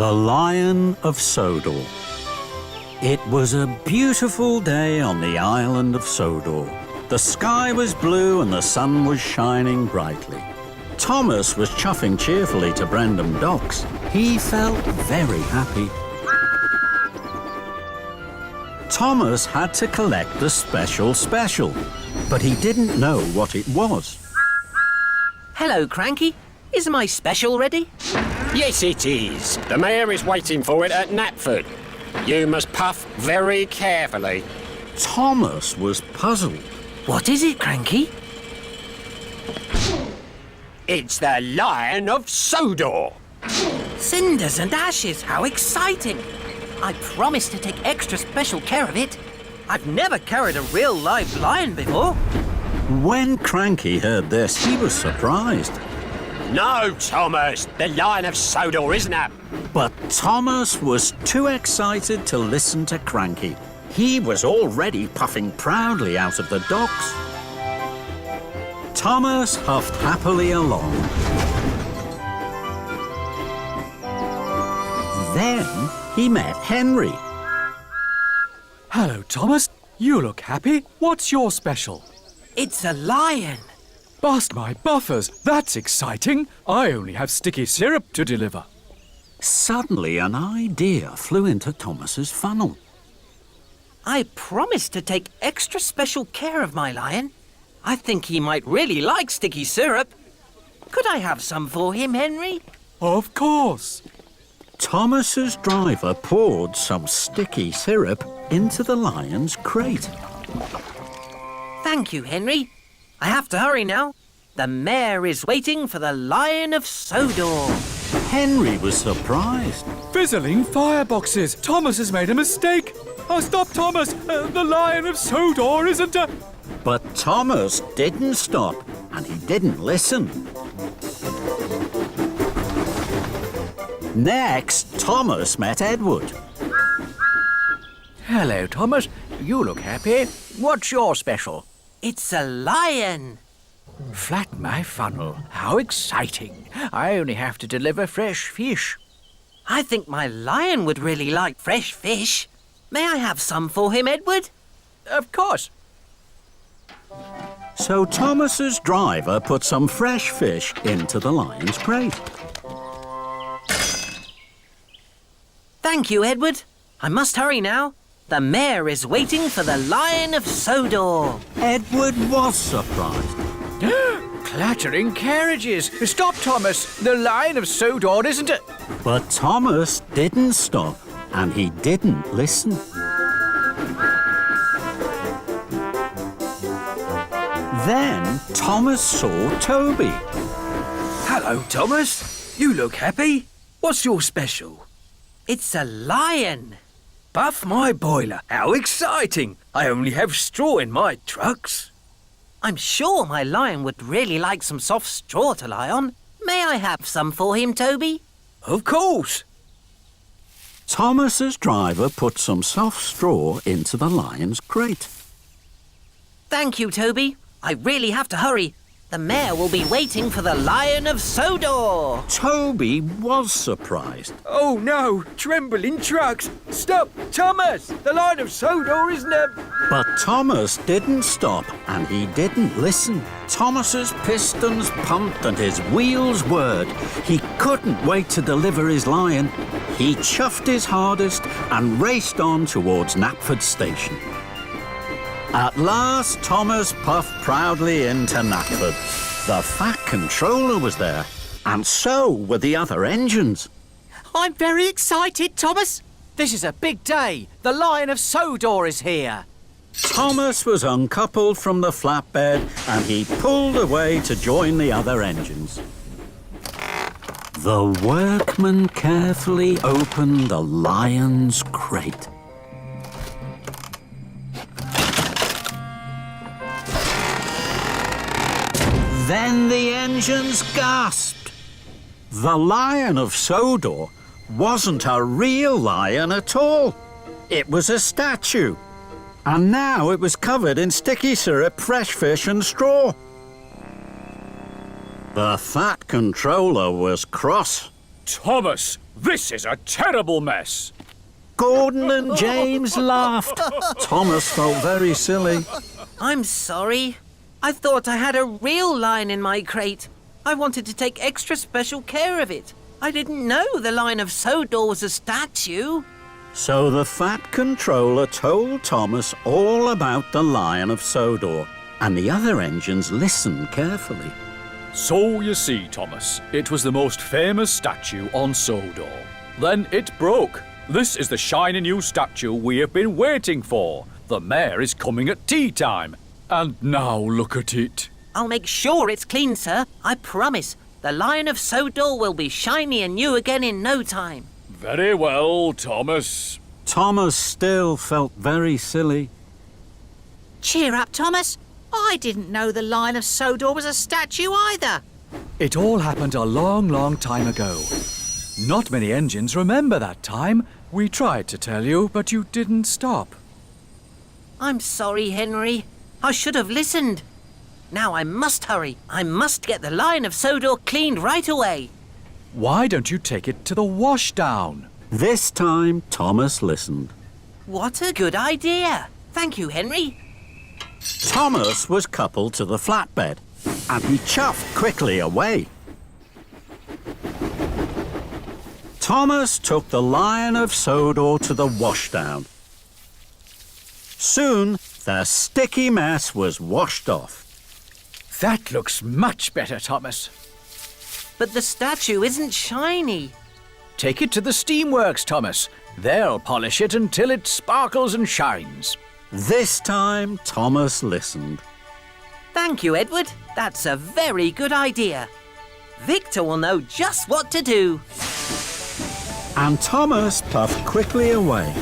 The Lion of Sodor. It was a beautiful day on the island of Sodor. The sky was blue and the sun was shining brightly. Thomas was chuffing cheerfully to Brendam Docks. He felt very happy. Thomas had to collect the special, but he didn't know what it was. Hello, Cranky. Is my special ready? Yes, it is. The mayor is waiting for it at Knapford. You must puff very carefully. Thomas was puzzled. What is it, Cranky? It's the Lion of Sodor. Cinders and ashes, how exciting! I promise to take extra special care of it. I've never carried a real live lion before. When Cranky heard this, he was surprised. No, Thomas, the Lion of Sodor isn't up. But Thomas was too excited to listen to Cranky. He was already puffing proudly out of the docks. Thomas huffed happily along. Then he met Henry. Hello, Thomas. You look happy. What's your special? It's a lion. Bust my buffers. That's exciting. I only have sticky syrup to deliver. Suddenly, an idea flew into Thomas's funnel. I promised to take extra special care of my lion. I think he might really like sticky syrup. Could I have some for him, Henry? Of course. Thomas's driver poured some sticky syrup into the lion's crate. Thank you, Henry. I have to hurry now. The mayor is waiting for the Lion of Sodor. Henry was surprised. Fizzling fireboxes. Thomas has made a mistake. Oh, stop, Thomas. The Lion of Sodor isn't a... But Thomas didn't stop, and he didn't listen. Next, Thomas met Edward. Hello, Thomas. You look happy. What's your special? It's a lion. Flatten my funnel. How exciting. I only have to deliver fresh fish. I think my lion would really like fresh fish. May I have some for him, Edward? Of course. So Thomas's driver put some fresh fish into the lion's crate. Thank you, Edward. I must hurry now. The mayor is waiting for the Lion of Sodor. Edward was surprised. Clattering carriages. Stop, Thomas. The Lion of Sodor isn't a... But Thomas didn't stop, and he didn't listen. Then Thomas saw Toby. Hello, Thomas. You look happy. What's your special? It's a lion. Buff my boiler. How exciting. I only have straw in my trucks. I'm sure my lion would really like some soft straw to lie on. May I have some for him, Toby? Of course. Thomas's driver put some soft straw into the lion's crate. Thank you, Toby. I really have to hurry. The mayor will be waiting for the Lion of Sodor. Toby was surprised. Oh, no. Trembling trucks. Stop. Thomas. The Lion of Sodor isn't a... But Thomas didn't stop, and he didn't listen. Thomas's pistons pumped and his wheels whirred. He couldn't wait to deliver his lion. He chuffed his hardest and raced on towards Knapford Station. At last, Thomas puffed proudly into Knapford. The Fat Controller was there, and so were the other engines. I'm very excited, Thomas. This is a big day. The Lion of Sodor is here. Thomas was uncoupled from the flatbed, and he pulled away to join the other engines. The workman carefully opened the lion's crate. Then the engines gasped. The Lion of Sodor wasn't a real lion at all. It was a statue. And now it was covered in sticky syrup, fresh fish and straw. The Fat Controller was cross. Thomas, This is a terrible mess. Gordon and James laughed. Thomas felt very silly. I'm sorry. I thought I had a real lion in my crate. I wanted to take extra special care of it. I didn't know the Lion of Sodor was a statue. So the Fat Controller told Thomas all about the Lion of Sodor, and the other engines listened carefully. So you see, Thomas, it was the most famous statue on Sodor. Then it broke. This is the shiny new statue we have been waiting for. The mayor is coming at tea time. And now look at it. I'll make sure it's clean, sir. I promise. The Lion of Sodor will be shiny and new again in no time. Very well, Thomas. Thomas still felt very silly. Cheer up, Thomas. I didn't know the Lion of Sodor was a statue either. It all happened a long, long time ago. Not many engines remember that time. We tried to tell you, but you didn't stop. I'm sorry, Henry. I should have listened. Now I must hurry. I must get the Lion of Sodor cleaned right away. Why don't you take it to the washdown? This time, Thomas listened. What a good idea. Thank you, Henry. Thomas was coupled to the flatbed, and he chuffed quickly away. Thomas took the Lion of Sodor to the washdown. Soon, the sticky mess was washed off. That looks much better, Thomas. But the statue isn't shiny. Take it to the steamworks, Thomas. They'll polish it until it sparkles and shines. This time, Thomas listened. Thank you, Edward. That's a very good idea. Victor will know just what to do. And Thomas puffed quickly away.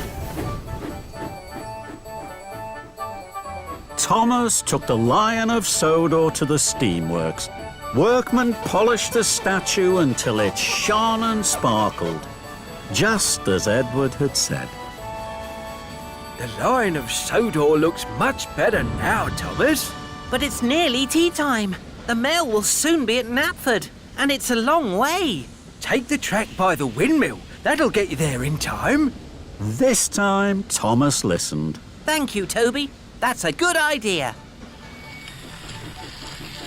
Thomas took the Lion of Sodor to the steamworks. Workmen polished the statue until it shone and sparkled, just as Edward had said. The Lion of Sodor looks much better now, Thomas. But it's nearly tea time. The mail will soon be at Knapford, and it's a long way. Take the track by the windmill. That'll get you there in time. This time, Thomas listened. Thank you, Toby. That's a good idea.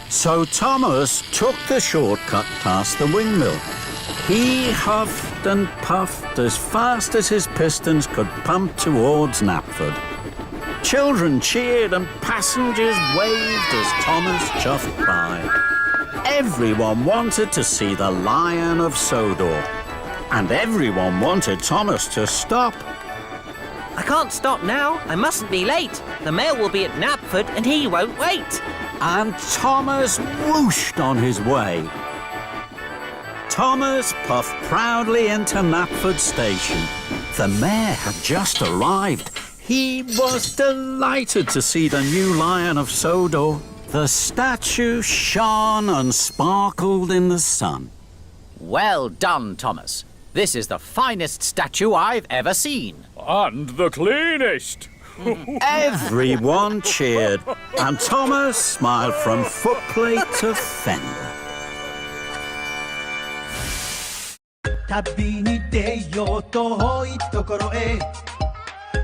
So Thomas took the shortcut past the windmill. He huffed and puffed as fast as his pistons could pump towards Knapford. Children cheered and passengers waved as Thomas chuffed by. Everyone wanted to see the Lion of Sodor, and everyone wanted Thomas to stop. I can't stop now. I mustn't be late. The mail will be at Knapford, and he won't wait. And Thomas whooshed on his way. Thomas puffed proudly into Knapford Station. The mayor had just arrived. He was delighted to see the new Lion of Sodor. The statue shone and sparkled in the sun. Well done, Thomas. This is the finest statue I've ever seen. And the cleanest. Everyone cheered, and Thomas smiled from footplate to fender. 旅に出よう遠いところへ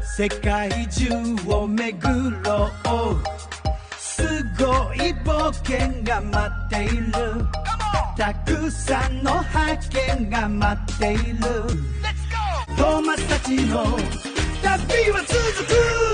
世界中を巡ろうすごい冒険が待っているたくさんの発見が待っているトーマスたちの旅は続く